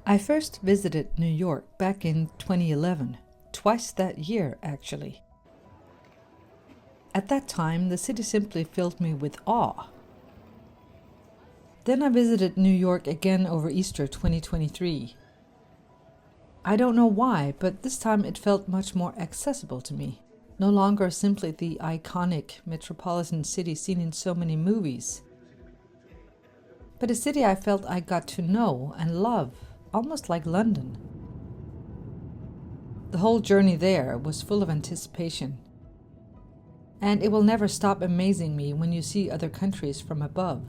I first visited New York back in 2011, twice that year actually. At that time, the city simply filled me with awe. Then I visited New York again over Easter 2023. I don't know why, but this time it felt much more accessible to me. No longer simply the iconic metropolitan city seen in so many movies, but a city I felt I got to know and love, almost like London. The whole journey there was full of anticipation, and it will never stop amazing me when you see other countries from above.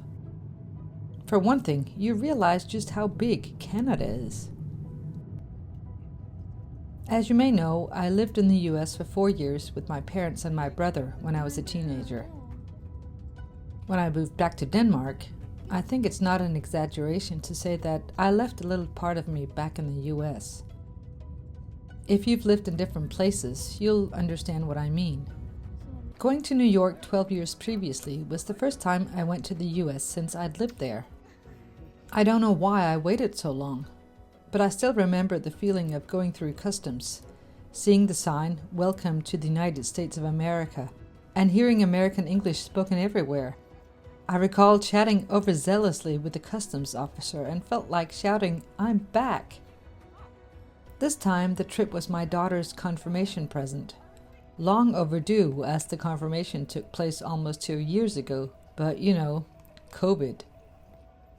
For one thing, you realize just how big Canada is. As you may know, I lived in the US for 4 years with my parents and my brother when I was a teenager. When I moved back to Denmark, I think it's not an exaggeration to say that I left a little part of me back in the US. If you've lived in different places, you'll understand what I mean. Going to New York 12 years previously was the first time I went to the US since I'd lived there. I don't know why I waited so long, but I still remember the feeling of going through customs, seeing the sign, "Welcome to the United States of America," and hearing American English spoken everywhere. I recall chatting overzealously with the customs officer and felt like shouting, "I'm back!" This time the trip was my daughter's confirmation present. Long overdue, as the confirmation took place almost 2 years ago, but COVID.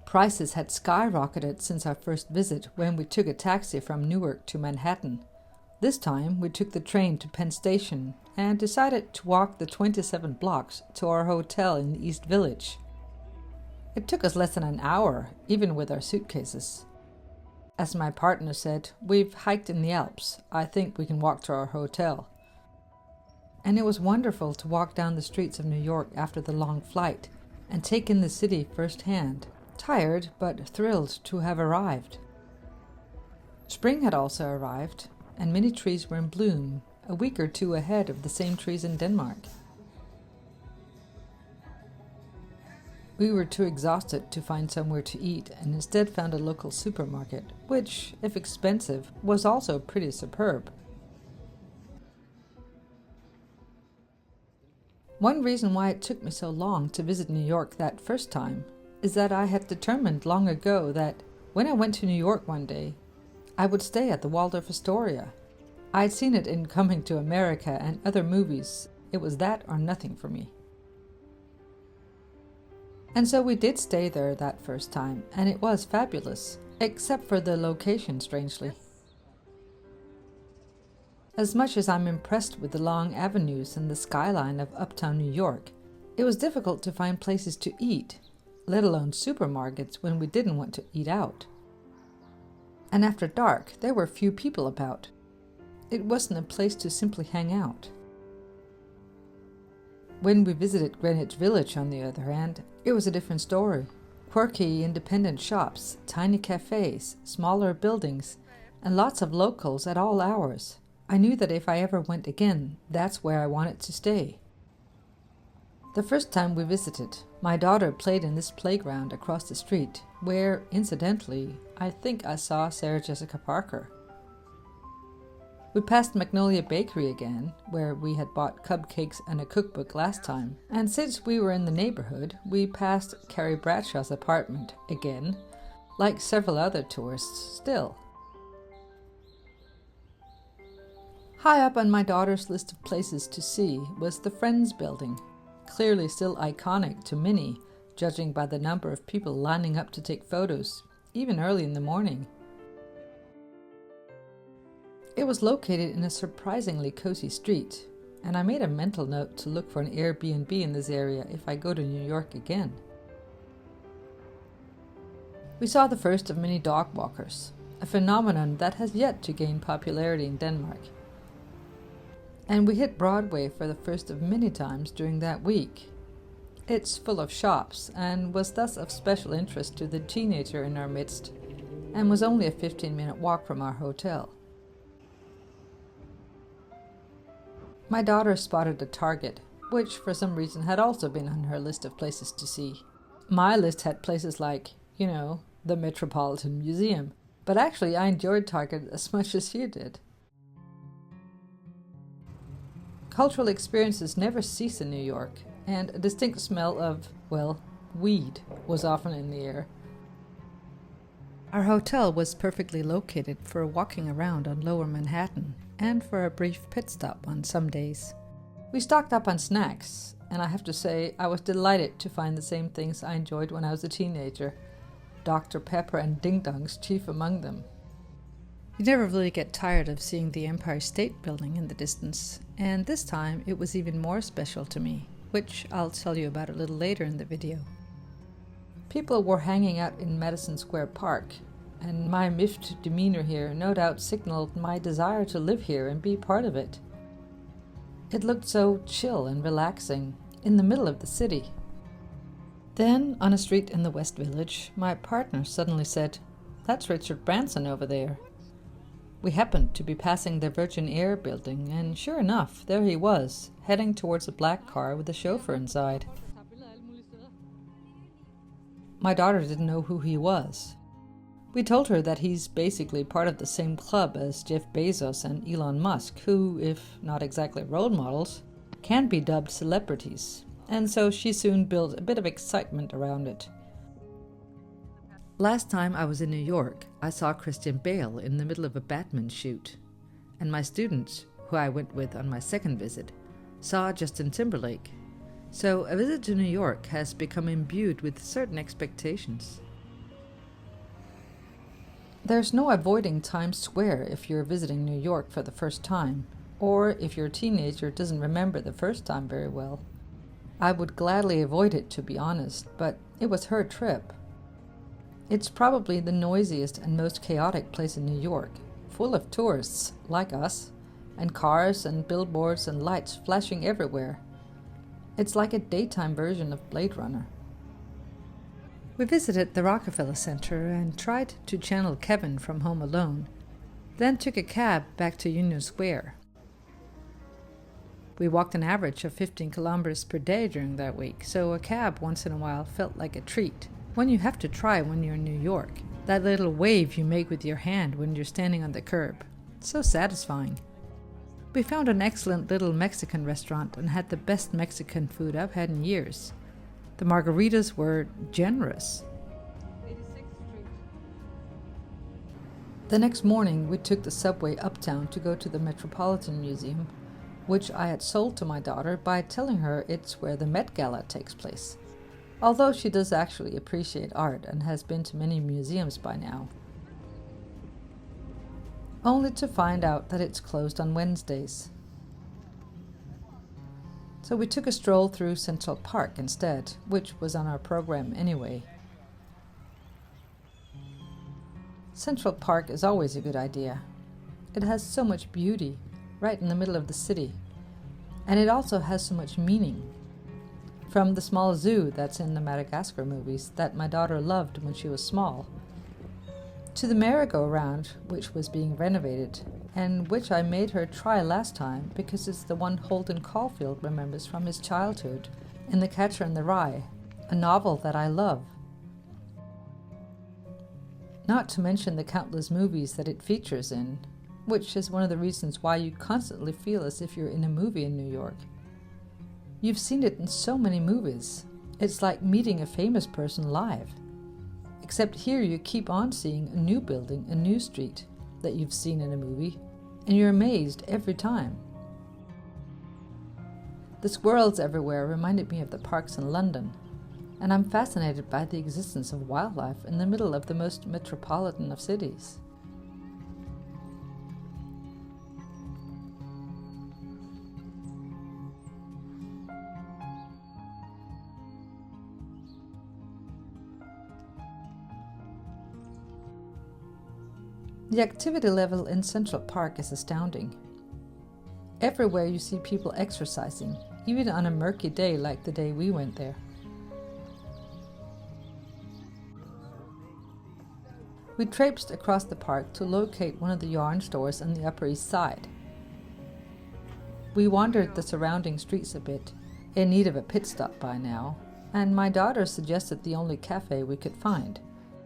Prices had skyrocketed since our first visit when we took a taxi from Newark to Manhattan. This time we took the train to Penn Station and decided to walk the 27 blocks to our hotel in the East Village. It took us less than an hour, even with our suitcases. As my partner said, "We've hiked in the Alps. I think we can walk to our hotel." And it was wonderful to walk down the streets of New York after the long flight and take in the city firsthand. Tired, but thrilled to have arrived. Spring had also arrived, and many trees were in bloom, a week or two ahead of the same trees in Denmark. We were too exhausted to find somewhere to eat and instead found a local supermarket, which, if expensive, was also pretty superb. One reason why it took me so long to visit New York that first time is that I had determined long ago that when I went to New York one day, I would stay at the Waldorf Astoria. I'd seen it in Coming to America and other movies. It was that or nothing for me. And so we did stay there that first time, and it was fabulous, except for the location, strangely. As much as I'm impressed with the long avenues and the skyline of uptown New York, it was difficult to find places to eat, let alone supermarkets when we didn't want to eat out. And after dark, there were few people about. It wasn't a place to simply hang out. When we visited Greenwich Village, on the other hand, it was a different story. Quirky, independent shops, tiny cafes, smaller buildings, and lots of locals at all hours. I knew that if I ever went again, that's where I wanted to stay. The first time we visited, my daughter played in this playground across the street, where, incidentally, I think I saw Sarah Jessica Parker. We passed Magnolia Bakery again, where we had bought cupcakes and a cookbook last time, and since we were in the neighborhood, we passed Carrie Bradshaw's apartment again, like several other tourists still. High up on my daughter's list of places to see was the Friends building, clearly still iconic to many, judging by the number of people lining up to take photos, even early in the morning. It was located in a surprisingly cozy street, and I made a mental note to look for an Airbnb in this area if I go to New York again. We saw the first of many dog walkers, a phenomenon that has yet to gain popularity in Denmark. And we hit Broadway for the first of many times during that week. It's full of shops and was thus of special interest to the teenager in our midst, and was only a 15-minute walk from our hotel. My daughter spotted a Target, which for some reason had also been on her list of places to see. My list had places like, the Metropolitan Museum, But actually, I enjoyed Target as much as you did. Cultural experiences never cease in New York, and a distinct smell of, well, weed was often in the air. Our hotel was perfectly located for walking around on Lower Manhattan and for a brief pit stop on some days. We stocked up on snacks, and I have to say I was delighted to find the same things I enjoyed when I was a teenager, Dr. Pepper and Ding Dongs chief among them. You never really get tired of seeing the Empire State Building in the distance, and this time it was even more special to me, which I'll tell you about a little later in the video. People were hanging out in Madison Square Park, and my miffed demeanor here no doubt signaled my desire to live here and be part of it. It looked so chill and relaxing, in the middle of the city. Then, on a street in the West Village, my partner suddenly said, "That's Richard Branson over there." We happened to be passing the Virgin Air building, and sure enough, there he was, heading towards a black car with a chauffeur inside. My daughter didn't know who he was. We told her that he's basically part of the same club as Jeff Bezos and Elon Musk, who, if not exactly role models, can be dubbed celebrities, and so she soon built a bit of excitement around it. Last time I was in New York, I saw Christian Bale in the middle of a Batman shoot, and my students, who I went with on my second visit, saw Justin Timberlake. So a visit to New York has become imbued with certain expectations. There's no avoiding Times Square if you're visiting New York for the first time, or if your teenager doesn't remember the first time very well. I would gladly avoid it, to be honest, but it was her trip. It's probably the noisiest and most chaotic place in New York, full of tourists like us, and cars and billboards and lights flashing everywhere. It's like a daytime version of Blade Runner. We visited the Rockefeller Center and tried to channel Kevin from Home Alone, then took a cab back to Union Square. We walked an average of 15 kilometers per day during that week, so a cab once in a while felt like a treat. One you have to try when you're in New York. That little wave you make with your hand when you're standing on the curb. It's so satisfying. We found an excellent little Mexican restaurant and had the best Mexican food I've had in years. The margaritas were generous. The next morning, we took the subway uptown to go to the Metropolitan Museum, which I had sold to my daughter by telling her it's where the Met Gala takes place, although she does actually appreciate art and has been to many museums by now. Only to find out that it's closed on Wednesdays. So we took a stroll through Central Park instead, which was on our program anyway. Central Park is always a good idea. It has so much beauty, right in the middle of the city, and it also has so much meaning. From the small zoo that's in the Madagascar movies that my daughter loved when she was small, to the merry-go-round, which was being renovated, and which I made her try last time because it's the one Holden Caulfield remembers from his childhood in The Catcher in the Rye, a novel that I love. Not to mention the countless movies that it features in, which is one of the reasons why you constantly feel as if you're in a movie in New York. You've seen it in so many movies. It's like meeting a famous person live. Except here you keep on seeing a new building, a new street that you've seen in a movie, and you're amazed every time. The squirrels everywhere reminded me of the parks in London, and I'm fascinated by the existence of wildlife in the middle of the most metropolitan of cities. The activity level in Central Park is astounding. Everywhere you see people exercising, even on a murky day like the day we went there. We traipsed across the park to locate one of the yarn stores on the Upper East Side. We wandered the surrounding streets a bit, in need of a pit stop by now, and my daughter suggested the only cafe we could find,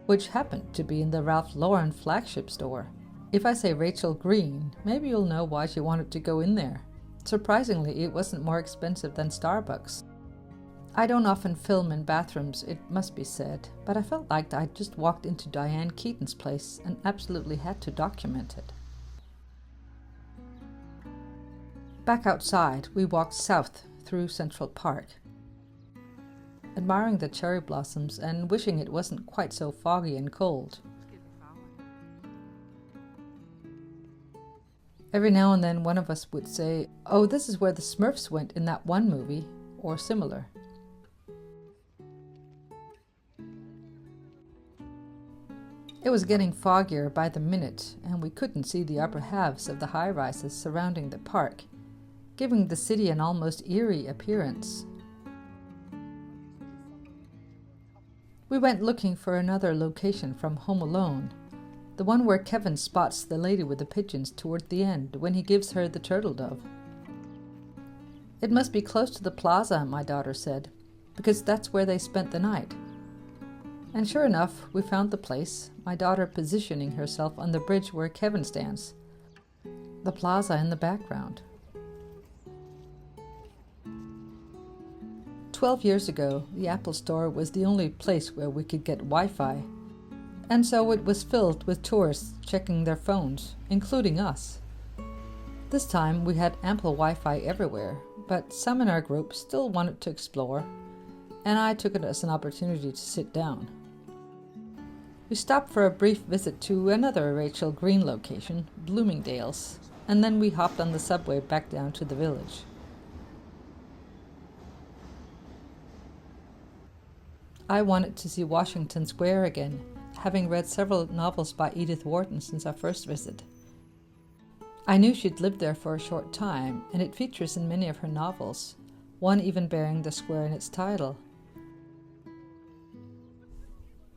which happened to be in the Ralph Lauren flagship store. If I say Rachel Green, maybe you'll know why she wanted to go in there. Surprisingly, it wasn't more expensive than Starbucks. I don't often film in bathrooms, it must be said, but I felt like I'd just walked into Diane Keaton's place and absolutely had to document it. Back outside, we walked south through Central Park, admiring the cherry blossoms and wishing it wasn't quite so foggy and cold. Every now and then one of us would say, "Oh, this is where the Smurfs went in that one movie," or similar. It was getting foggier by the minute, and we couldn't see the upper halves of the high-rises surrounding the park, giving the city an almost eerie appearance. We went looking for another location from Home Alone, the one where Kevin spots the lady with the pigeons toward the end when he gives her the turtle dove. It must be close to the plaza, my daughter said, because that's where they spent the night. And sure enough, we found the place, my daughter positioning herself on the bridge where Kevin stands, the plaza in the background. 12 years ago, the Apple Store was the only place where we could get Wi-Fi, and so it was filled with tourists checking their phones, including us. This time we had ample Wi-Fi everywhere, but some in our group still wanted to explore, and I took it as an opportunity to sit down. We stopped for a brief visit to another Rachel Green location, Bloomingdale's, and then we hopped on the subway back down to the village. I wanted to see Washington Square again, having read several novels by Edith Wharton since our first visit. I knew she'd lived there for a short time, and it features in many of her novels, one even bearing the square in its title.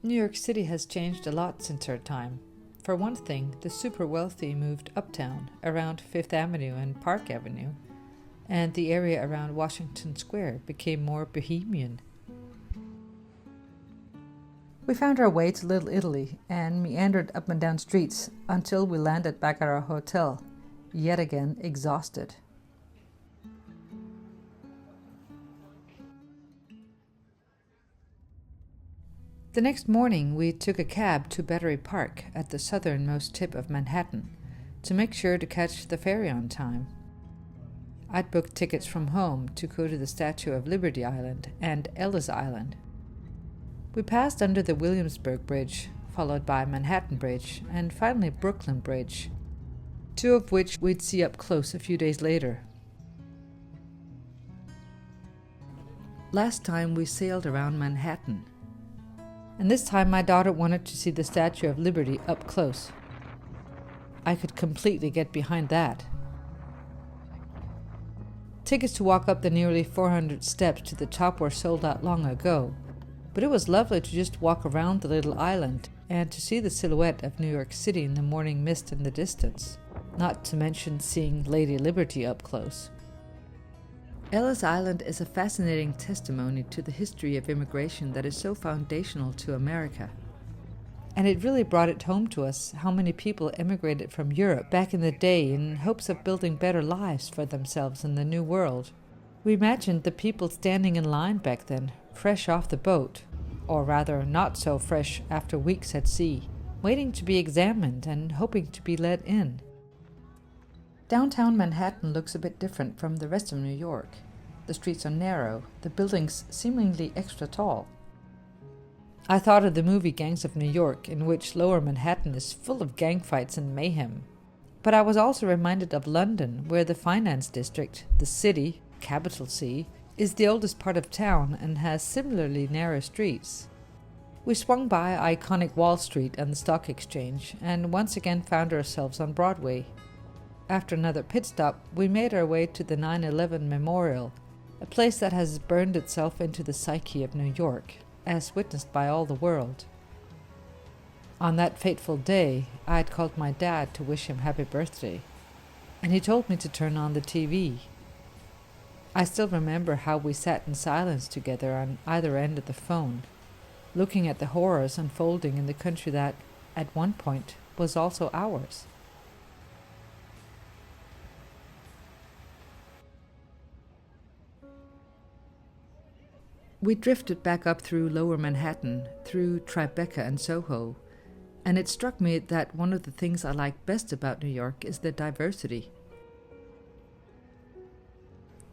New York City has changed a lot since her time. For one thing, the super wealthy moved uptown, around Fifth Avenue and Park Avenue, and the area around Washington Square became more bohemian. We found our way to Little Italy and meandered up and down streets until we landed back at our hotel, yet again exhausted. The next morning we took a cab to Battery Park at the southernmost tip of Manhattan to make sure to catch the ferry on time. I'd booked tickets from home to go to the Statue of Liberty Island and Ellis Island. We passed under the Williamsburg Bridge, followed by Manhattan Bridge, and finally Brooklyn Bridge, two of which we'd see up close a few days later. Last time we sailed around Manhattan, and this time my daughter wanted to see the Statue of Liberty up close. I could completely get behind that. Tickets to walk up the nearly 400 steps to the top were sold out long ago, but it was lovely to just walk around the little island and to see the silhouette of New York City in the morning mist in the distance, not to mention seeing Lady Liberty up close. Ellis Island is a fascinating testimony to the history of immigration that is so foundational to America. And it really brought it home to us how many people emigrated from Europe back in the day in hopes of building better lives for themselves in the New World. We imagined the people standing in line back then, fresh off the boat, or rather not so fresh after weeks at sea, waiting to be examined and hoping to be let in. Downtown Manhattan looks a bit different from the rest of New York. The streets are narrow, the buildings seemingly extra tall. I thought of the movie Gangs of New York, in which Lower Manhattan is full of gang fights and mayhem. But I was also reminded of London, where the finance district, the city, capital C, is the oldest part of town and has similarly narrow streets. We swung by iconic Wall Street and the Stock Exchange, and once again found ourselves on Broadway. After another pit stop, we made our way to the 9/11 Memorial, a place that has burned itself into the psyche of New York, as witnessed by all the world. On that fateful day, I had called my dad to wish him happy birthday, and he told me to turn on the TV. I still remember how we sat in silence together on either end of the phone, looking at the horrors unfolding in the country that, at one point, was also ours. We drifted back up through Lower Manhattan, through Tribeca and Soho, and it struck me that one of the things I like best about New York is the diversity.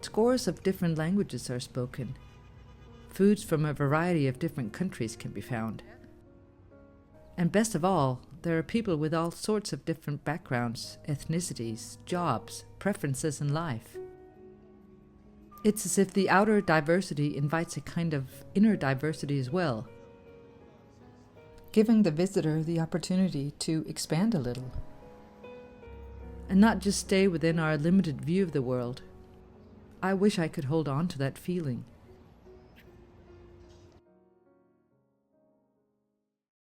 Scores of different languages are spoken. Foods from a variety of different countries can be found. And best of all, there are people with all sorts of different backgrounds, ethnicities, jobs, preferences in life. It's as if the outer diversity invites a kind of inner diversity as well, giving the visitor the opportunity to expand a little, and not just stay within our limited view of the world. I wish I could hold on to that feeling.